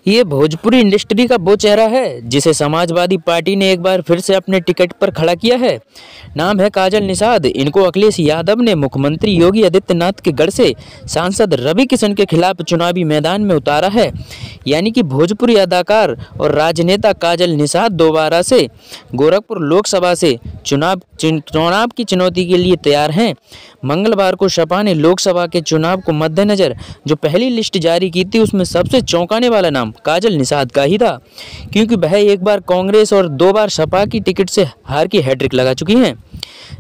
ये भोजपुरी इंडस्ट्री का वो चेहरा है जिसे समाजवादी पार्टी ने एक बार फिर से अपने टिकट पर खड़ा किया है। नाम है काजल निषाद। इनको अखिलेश यादव ने मुख्यमंत्री योगी आदित्यनाथ के गढ़ से सांसद रवि किशन के खिलाफ चुनावी मैदान में उतारा है। यानी कि भोजपुरी अदाकार और राजनेता काजल निषाद दोबारा से गोरखपुर लोकसभा से चुनाव की चुनौती के लिए तैयार हैं। मंगलवार को सपा ने लोकसभा के चुनाव को मद्देनजर जो पहली लिस्ट जारी की थी उसमें सबसे चौंकाने वाला नाम काजल निषाद का ही था, क्योंकि वह एक बार कांग्रेस और 2 बार सपा की टिकट से हार की हैट्रिक लगा चुकी हैं।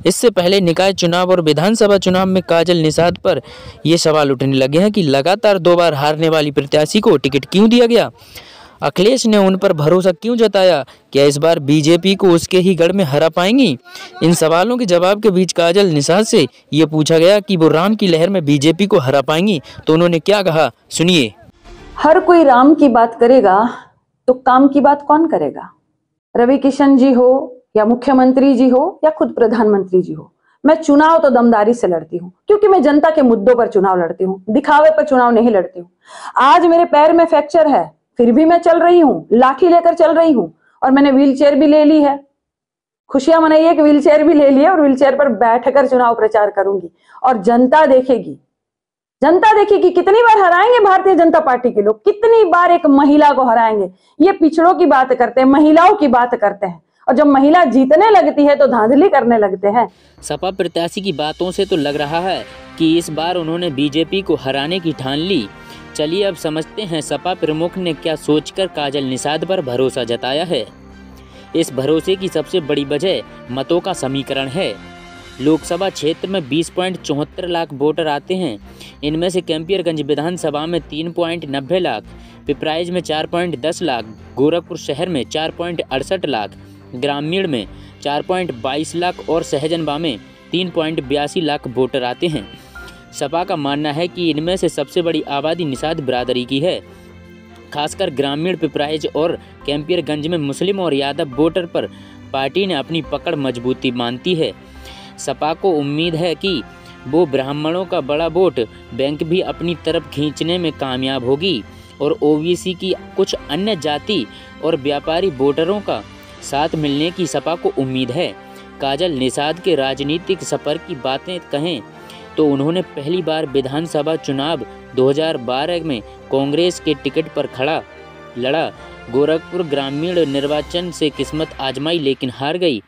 इससे पहले निकाय चुनाव और विधानसभा चुनाव में काजल निषाद पर ये सवाल उठने लगे हैं कि लगातार 2 बार हारने वाली प्रत्याशी को टिकट क्यों दिया गया, अखिलेश ने उन पर भरोसा क्यों जताया, क्या इस बार बीजेपी को उसके ही गढ़ में हरा पाएंगी। इन सवालों के जवाब के बीच काजल निषाद से ये पूछा गया कि वो राम की लहर में बीजेपी को हरा पाएंगी, तो उन्होंने क्या कहा, सुनिए। हर कोई राम की बात करेगा तो काम की बात कौन करेगा? रवि किशन जी हो या मुख्यमंत्री जी हो या खुद प्रधानमंत्री जी हो, मैं चुनाव तो दमदारी से लड़ती हूँ, क्योंकि मैं जनता के मुद्दों पर चुनाव लड़ती हूँ, दिखावे पर चुनाव नहीं लड़ती हूँ। आज मेरे पैर में फ्रैक्चर है, फिर भी मैं चल रही हूँ, लाठी लेकर चल रही हूँ, और मैंने व्हील चेयर भी ले ली है। खुशियां मनाइए कि व्हील चेयर भी ले ली है और व्हील चेयर पर बैठकर चुनाव प्रचार करूंगी, और जनता देखेगी कितनी बार हराएंगे भारतीय जनता पार्टी के लोग, कितनी बार एक महिला को हराएंगे। ये पिछड़ों की बात करते हैं, महिलाओं की बात करते हैं, और जब महिला जीतने लगती है तो धांधली करने लगते हैं। सपा प्रत्याशी की बातों से तो लग रहा है कि इस बार उन्होंने बीजेपी को हराने की ठान ली। चलिए अब समझते हैं सपा प्रमुख ने क्या सोचकर काजल निषाद पर भरोसा जताया है। इस भरोसे की सबसे बड़ी वजह मतों का समीकरण है। लोकसभा क्षेत्र में 20.74 लाख वोटर आते हैं। इनमें से कैंपियरगंज विधानसभा में 3.90 लाख, पिपराइच में 4.10 लाख, गोरखपुर शहर में 4.68 लाख, ग्रामीण में 4.22 लाख और सहजनवा में 3.82 लाख वोटर आते हैं। सपा का मानना है कि इनमें से सबसे बड़ी आबादी निषाद बिरादरी की है। खासकर ग्रामीण पिपराइच और कैंपियरगंज में मुस्लिम और यादव वोटर पर पार्टी ने अपनी पकड़ मजबूती मानती है। सपा को उम्मीद है कि वो ब्राह्मणों का बड़ा वोट बैंक भी अपनी तरफ खींचने में कामयाब होगी और ओबीसी की कुछ अन्य जाति और व्यापारी वोटरों का साथ मिलने की सपा को उम्मीद है। काजल निषाद के राजनीतिक सफर की बातें कहें तो उन्होंने पहली बार विधानसभा चुनाव 2012 में कांग्रेस के टिकट पर लड़ा। गोरखपुर ग्रामीण निर्वाचन से किस्मत आजमाई लेकिन हार गई।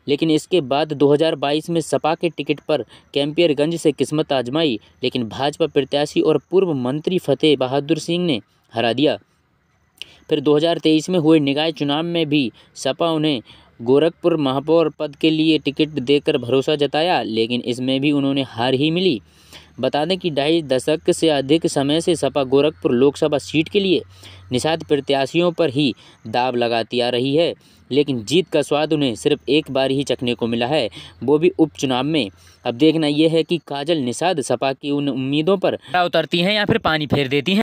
लेकिन इसके बाद 2022 में सपा के टिकट पर कैंपियरगंज से किस्मत आजमाई, लेकिन भाजपा प्रत्याशी और पूर्व मंत्री फतेह बहादुर सिंह ने हरा दिया। फिर 2023 में हुए निकाय चुनाव में भी सपा उन्हें गोरखपुर महापौर पद के लिए टिकट देकर भरोसा जताया, लेकिन इसमें भी उन्होंने हार ही मिली। बता दें कि 2.5 दशक से अधिक समय से सपा गोरखपुर लोकसभा सीट के लिए निषाद प्रत्याशियों पर ही दाव लगाती आ रही है, लेकिन जीत का स्वाद उन्हें सिर्फ एक बार ही चखने को मिला है, वो भी उपचुनाव में। अब देखना यह है कि काजल निषाद सपा की उन उम्मीदों पर उतरती हैं या फिर पानी फेर देती हैं।